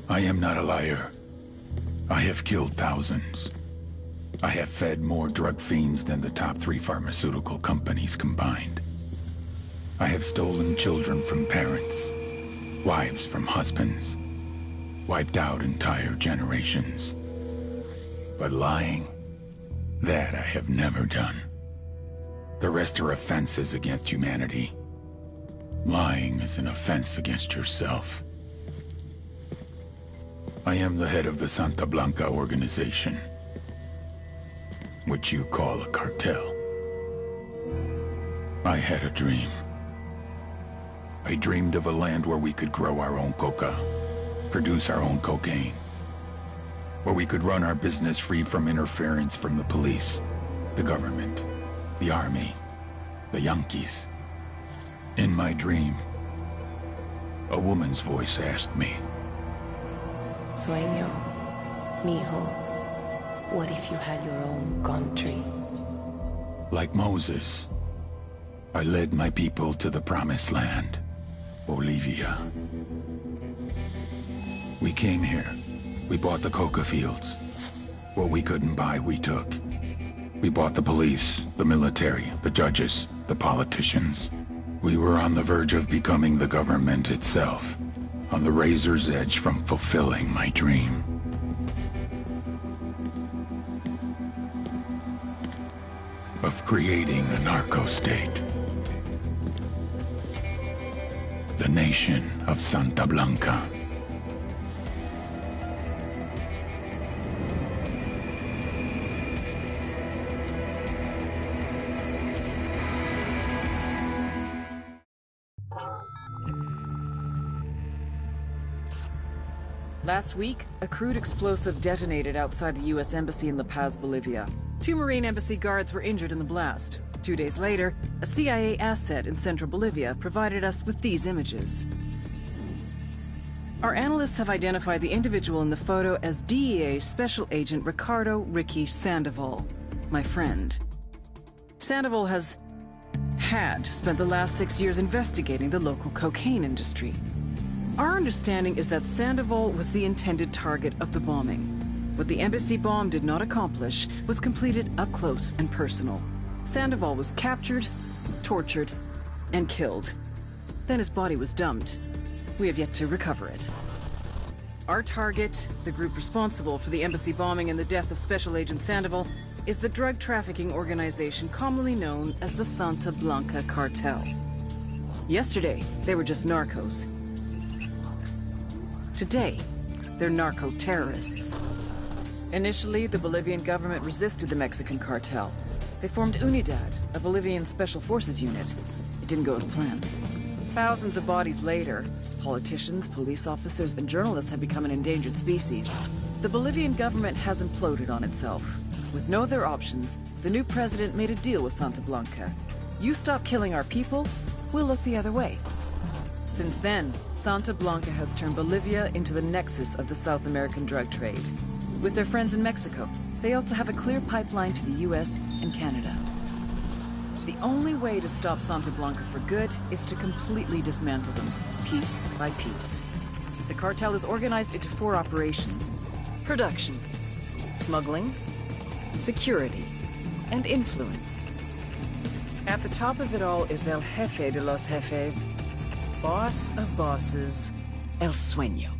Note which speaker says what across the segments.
Speaker 1: I am not a liar. I have killed thousands. I have fed more drug fiends than the top 3 pharmaceutical companies combined. I have stolen children from parents, wives from husbands, wiped out entire generations. But lying, that I have never done. The rest are offenses against humanity. Lying is an offense against yourself. I am the head of the Santa Blanca organization, which you call a cartel. I had a dream. I dreamed of a land where we could grow our own coca, produce our own cocaine, where we could run our business free from interference from the police, the government, the army, the Yankees. In my dream, a woman's voice asked me,
Speaker 2: Sueño, mijo, what if you had your own country?
Speaker 1: Like Moses, I led my people to the promised land, Bolivia. We came here. We bought the coca fields. What we couldn't buy, we took. We bought the police, the military, the judges, the politicians. We were on the verge of becoming the government itself, on the razor's edge from fulfilling my dream. Of creating a narco-state. The nation of Santa Blanca.
Speaker 3: Last week, a crude explosive detonated outside the U.S. Embassy in La Paz, Bolivia. 2 Marine Embassy guards were injured in the blast. 2 days later, a CIA asset in central Bolivia provided us with these images. Our analysts have identified the individual in the photo as DEA Special Agent Ricardo Ricky Sandoval, my friend. Sandoval had spent the last 6 years investigating the local cocaine industry. Our understanding is that Sandoval was the intended target of the bombing. What the embassy bomb did not accomplish was completed up close and personal. Sandoval was captured, tortured, and killed. Then his body was dumped. We have yet to recover it. Our target, the group responsible for the embassy bombing and the death of Special Agent Sandoval, is the drug trafficking organization commonly known as the Santa Blanca Cartel. Yesterday, they were just narcos. Today, they're narco-terrorists. Initially, the Bolivian government resisted the Mexican cartel. They formed Unidad, a Bolivian special forces unit. It didn't go as planned. Thousands of bodies later, politicians, police officers, and journalists have become an endangered species. The Bolivian government has imploded on itself. With no other options, the new president made a deal with Santa Blanca. You stop killing our people, we'll look the other way. Since then, Santa Blanca has turned Bolivia into the nexus of the South American drug trade. With their friends in Mexico, they also have a clear pipeline to the US and Canada. The only way to stop Santa Blanca for good is to completely dismantle them, piece by piece. The cartel is organized into 4 operations: production, smuggling, security, and influence. At the top of it all is El Jefe de los Jefes, boss of bosses, El Sueño.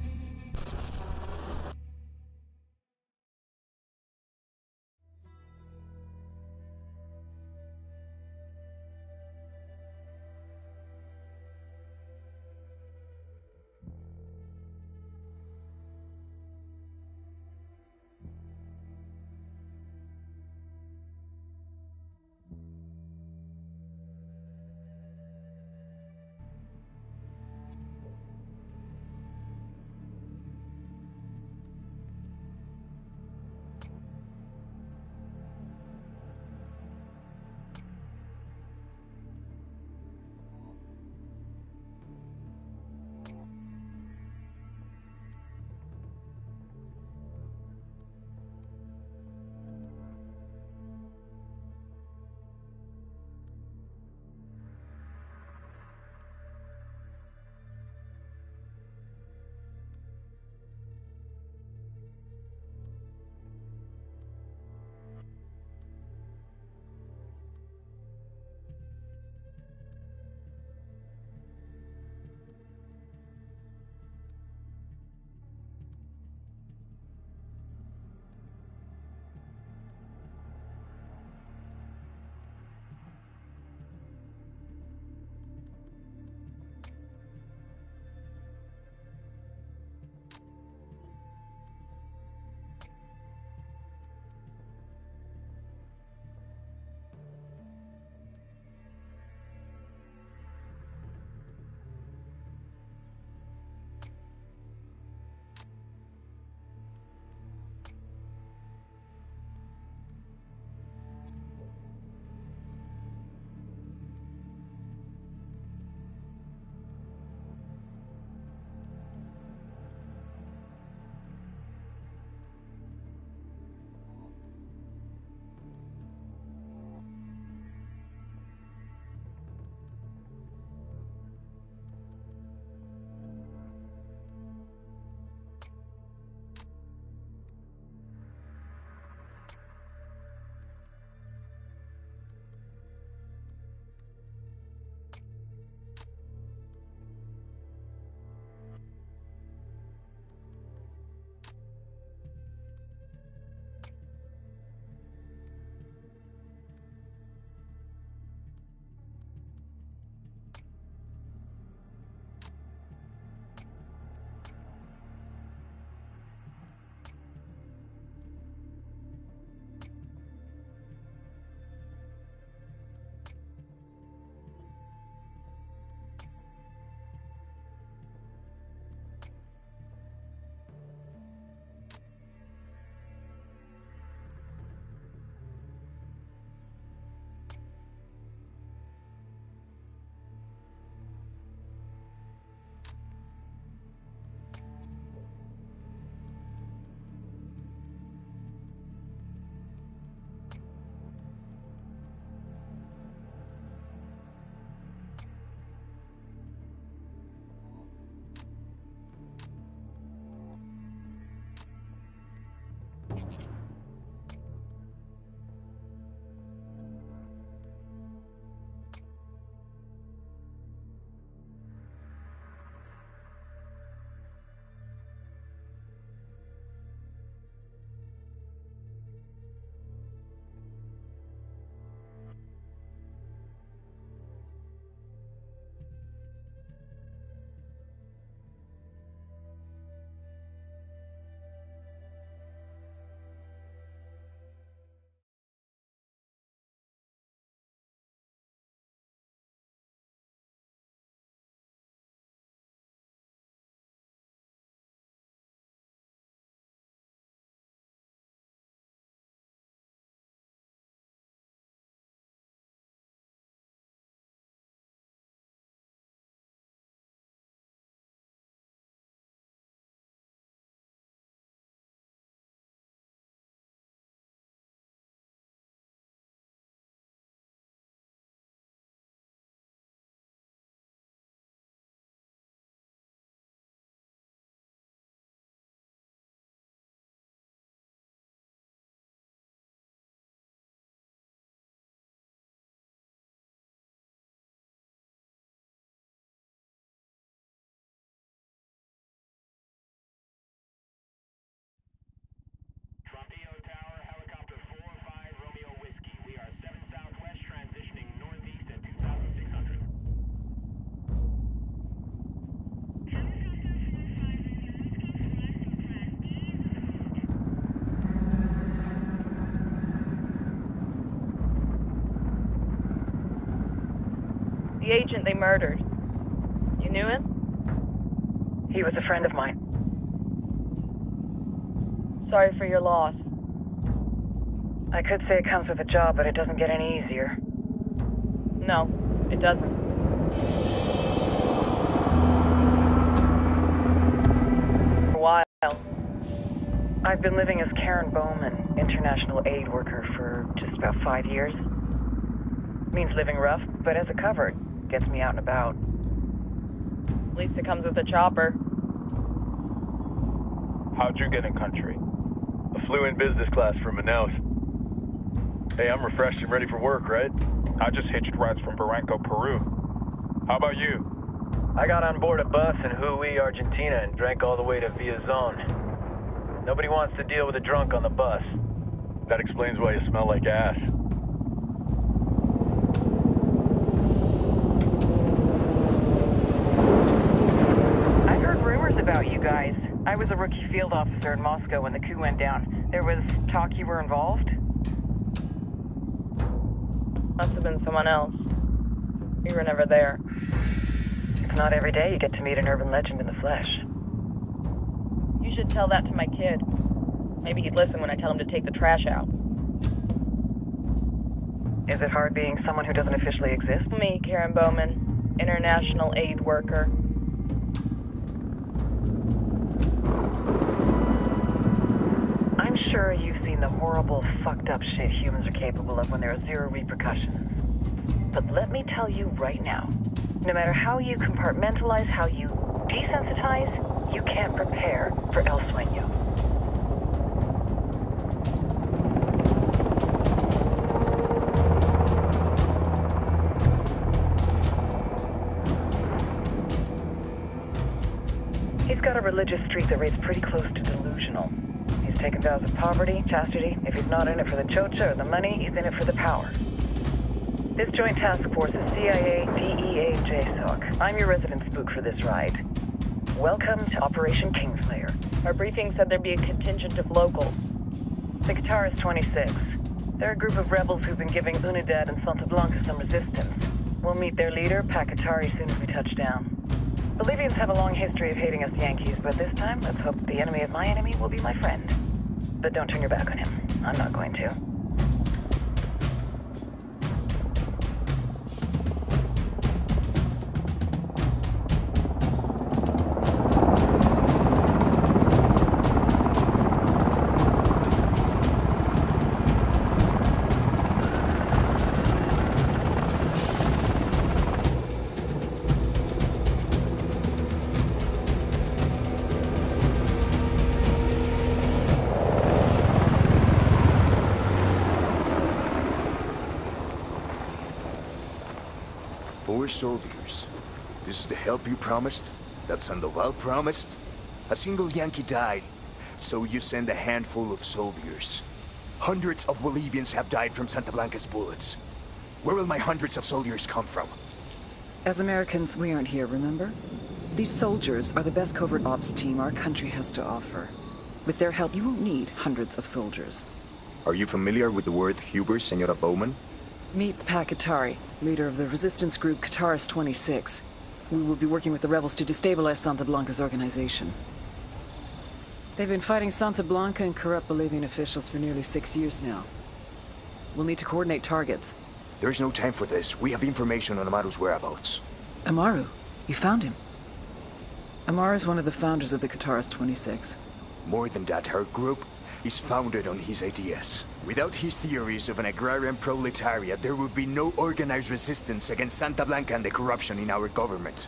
Speaker 4: The agent they murdered. You knew him?
Speaker 3: He was a friend of mine.
Speaker 4: Sorry for your loss.
Speaker 3: I could say it comes with a job, but it doesn't get any easier.
Speaker 4: No, it doesn't. For a while.
Speaker 3: I've been living as Karen Bowman, international aid worker, for just about 5 years. Means living rough, but as a cover, it gets me out and about.
Speaker 4: At least it comes with a chopper.
Speaker 5: How'd you get in country?
Speaker 6: I flew in business class from Manaus. Hey, I'm refreshed and ready for work, right?
Speaker 5: I just hitched rides from Barranco, Peru. How about you?
Speaker 6: I got on board a bus in Jujuy, Argentina, and drank all the way to Villazon. Nobody wants to deal with a drunk on the bus. That explains why you smell like ass.
Speaker 3: I've heard rumors about you guys. I was a rookie field officer in Moscow when the coup went down. There was talk you were involved?
Speaker 4: Must have been someone else. We were never there.
Speaker 3: It's not every day you get to meet an urban legend in the flesh.
Speaker 4: You should tell that to my kid. Maybe he'd listen when I tell him to take the trash out.
Speaker 3: Is it hard being someone who doesn't officially exist?
Speaker 4: Me, Karen Bowman, international aid worker.
Speaker 3: I'm sure you've seen the horrible, fucked up shit humans are capable of when there are zero repercussions. But let me tell you right now, no matter how you compartmentalize, how you desensitize, you can't prepare for El Sueño. He's got a religious streak that rates pretty close to delusional. He's taken vows of poverty, chastity. If he's not in it for the chocha or the money, he's in it for the power. This joint task force is CIA, DEA, and JSOC. I'm your resident spook for this ride. Welcome to Operation Kingslayer.
Speaker 4: Our briefing said there'd be a contingent of locals.
Speaker 3: The Guitarist 26. They're a group of rebels who've been giving Unidad and Santa Blanca some resistance. We'll meet their leader, Pakatari, soon as we touch down. Bolivians have a long history of hating us Yankees, but this time, let's hope the enemy of my enemy will be my friend. But don't turn your back on him. I'm not going to.
Speaker 7: Soldiers. This is the help you promised? That Sandoval promised? A single Yankee died, so you send a handful of soldiers. Hundreds of Bolivians have died from Santa Blanca's bullets. Where will my hundreds of soldiers come from?
Speaker 3: As Americans, we aren't here, remember? These soldiers are the best covert ops team our country has to offer. With their help, you won't need hundreds of soldiers.
Speaker 7: Are you familiar with the word Huber, Senora Bowman?
Speaker 3: Meet Pakatari, leader of the resistance group Guitarist 26. We will be working with the rebels to destabilize Santa Blanca's organization. They've been fighting Santa Blanca and corrupt Bolivian officials for nearly 6 years now. We'll need to coordinate targets.
Speaker 7: There's no time for this. We have information on Amaru's whereabouts.
Speaker 3: Amaru? You found him? Amaru is one of the founders of the Guitarist 26.
Speaker 7: More than that, her group is founded on his ideas. Without his theories of an agrarian proletariat, there would be no organized resistance against Santa Blanca and the corruption in our government.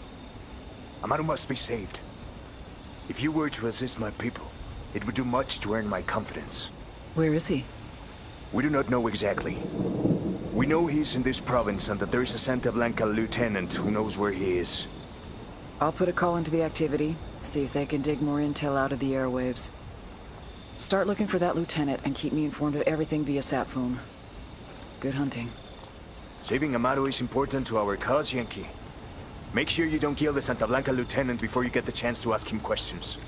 Speaker 7: Amaru must be saved. If you were to assist my people, it would do much to earn my confidence.
Speaker 3: Where is he?
Speaker 7: We do not know exactly. We know he's in this province and that there is a Santa Blanca lieutenant who knows where he is.
Speaker 3: I'll put a call into the activity, see if they can dig more intel out of the airwaves. Start looking for that lieutenant and keep me informed of everything via sat phone. Good hunting.
Speaker 7: Saving Amaru is important to our cause, Yankee. Make sure you don't kill the Santa Blanca lieutenant before you get the chance to ask him questions.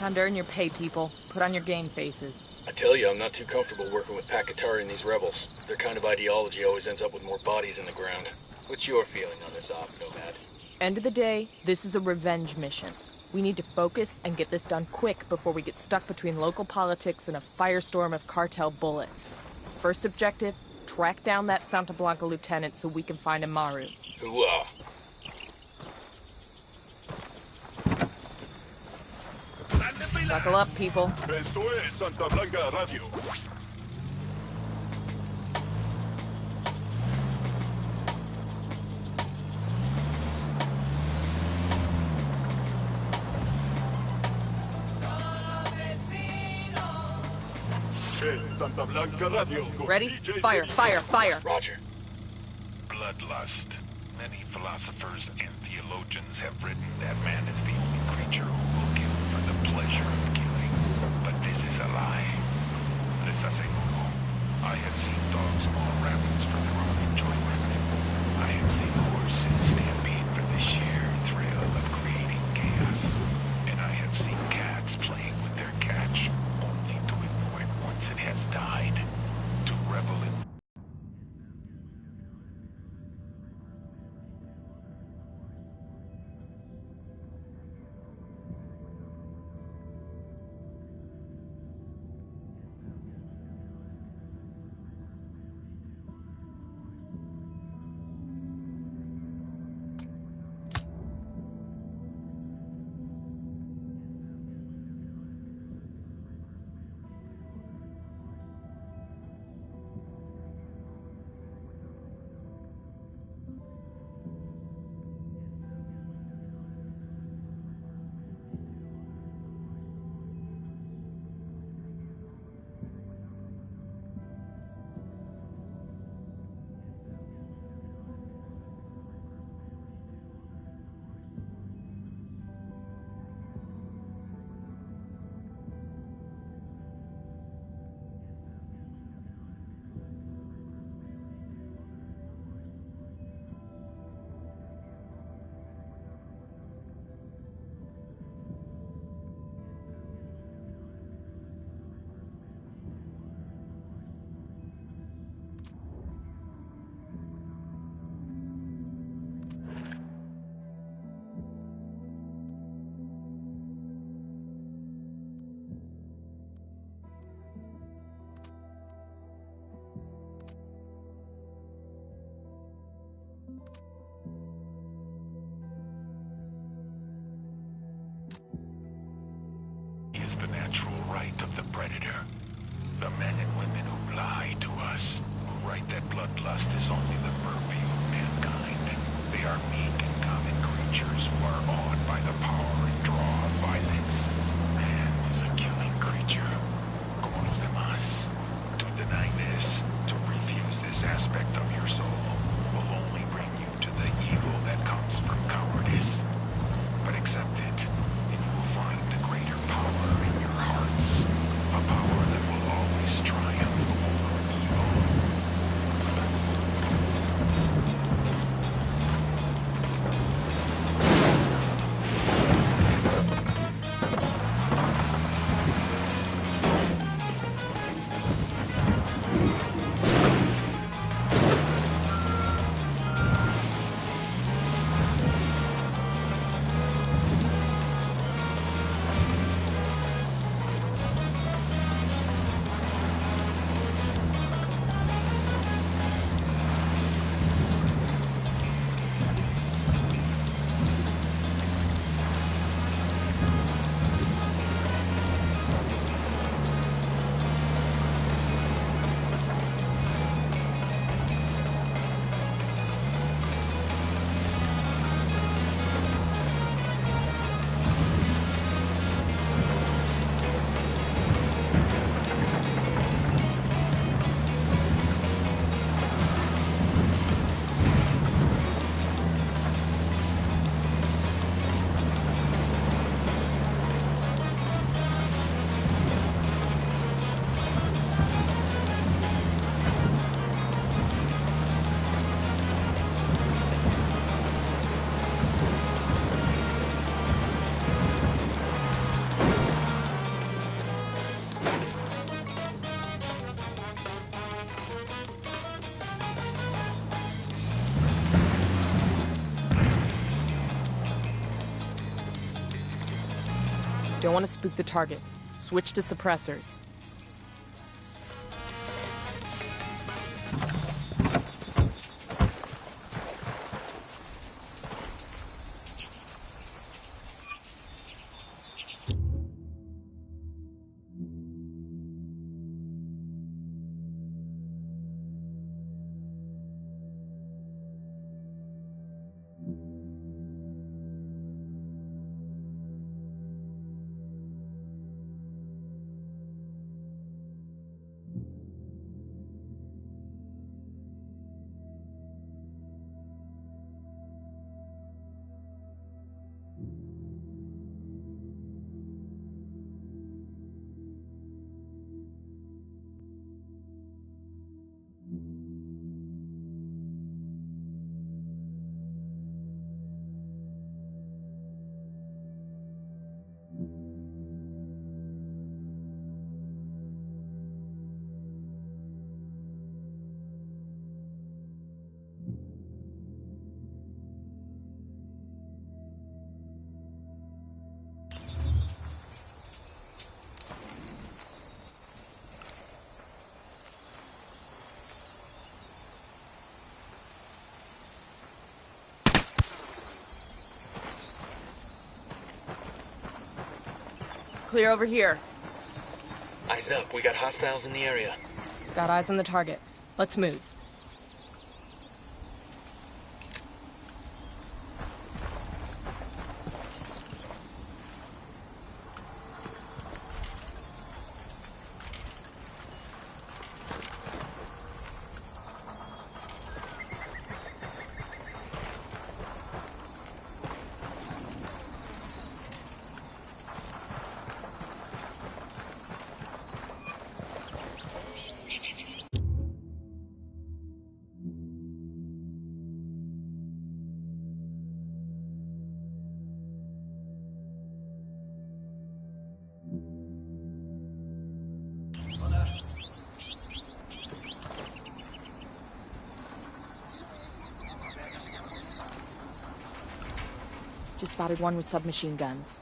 Speaker 8: Time to earn your pay, people. Put on your game faces.
Speaker 9: I tell you, I'm not too comfortable working with Pakatari and these rebels. Their kind of ideology always ends up with more bodies in the ground. What's your feeling on this op, Nomad?
Speaker 8: End of the day, this is a revenge mission. We need to focus and get this done quick before we get stuck between local politics and a firestorm of cartel bullets. First objective, track down that Santa Blanca lieutenant so we can find Amaru.
Speaker 9: Hooah!
Speaker 8: Buckle up, people.
Speaker 10: Esto es Santa Blanca Radio. Santa Blanca Radio.
Speaker 8: Ready? Fire, fire, fire.
Speaker 9: Roger.
Speaker 1: Bloodlust. Many philosophers and theologians have written that man is the only creature who will kill for the pleasure of killing. But this is a lie. Les aseguro. I have seen dogs maul rabbits for their own enjoyment. I have seen horses stampede for the sheer thrill of creating chaos. And I have seen cats playing with their catch, only to ignore it once it has died. To revel in is the natural right of the predator. The men and women who lie to us, who write that bloodlust is only the purview of mankind. They are meek and common creatures who are awed by the power and draw of violence. Man is a killing creature, como los demás. To deny this, to refuse this aspect of your soul, will only bring you to the evil that comes from cowardice. But accept it, and you will find the greater power in your hearts. A power that will always triumph over evil.
Speaker 8: Don't want to spook the target. Switch to suppressors. Clear over here.
Speaker 9: Eyes up, we got hostiles in the area.
Speaker 8: Got eyes on the target. Let's move. Just spotted one with submachine guns.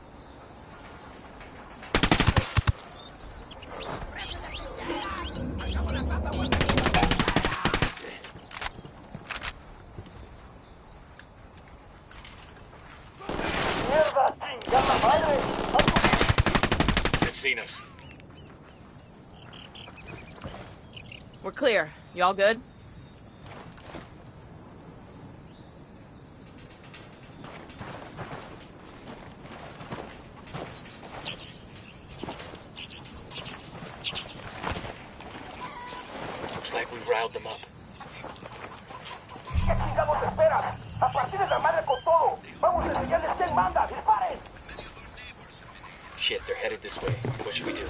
Speaker 9: They've seen us.
Speaker 8: We're clear. Y'all good?
Speaker 9: Looks like we riled them up. Shit, they're headed this way. What should we do?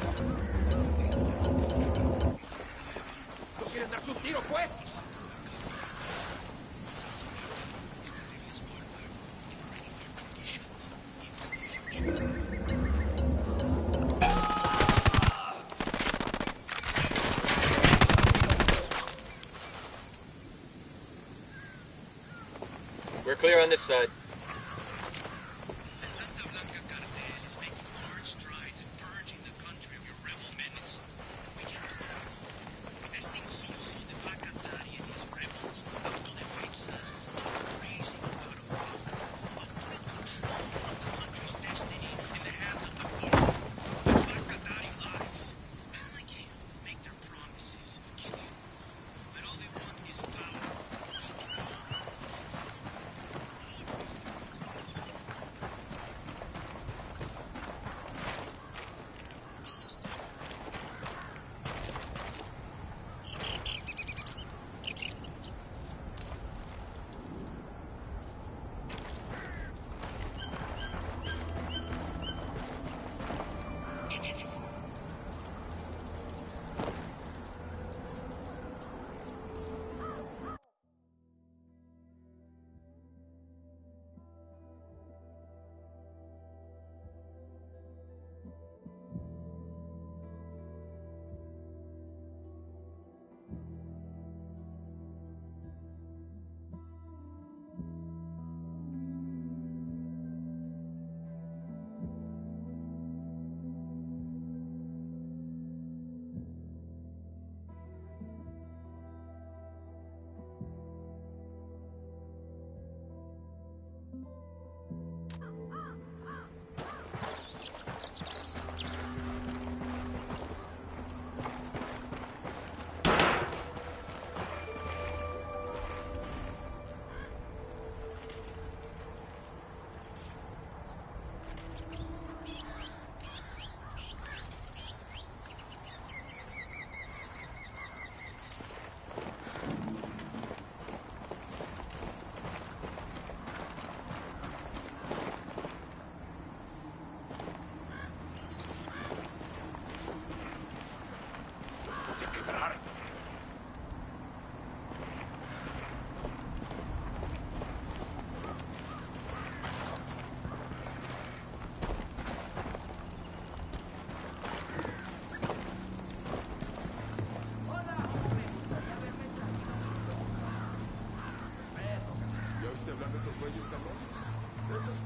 Speaker 9: We're clear on this side.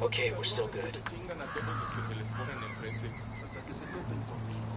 Speaker 9: Okay, we're still good.
Speaker 10: Se chingan a todos los que se les ponen enfrente. Hasta que se topen conmigo.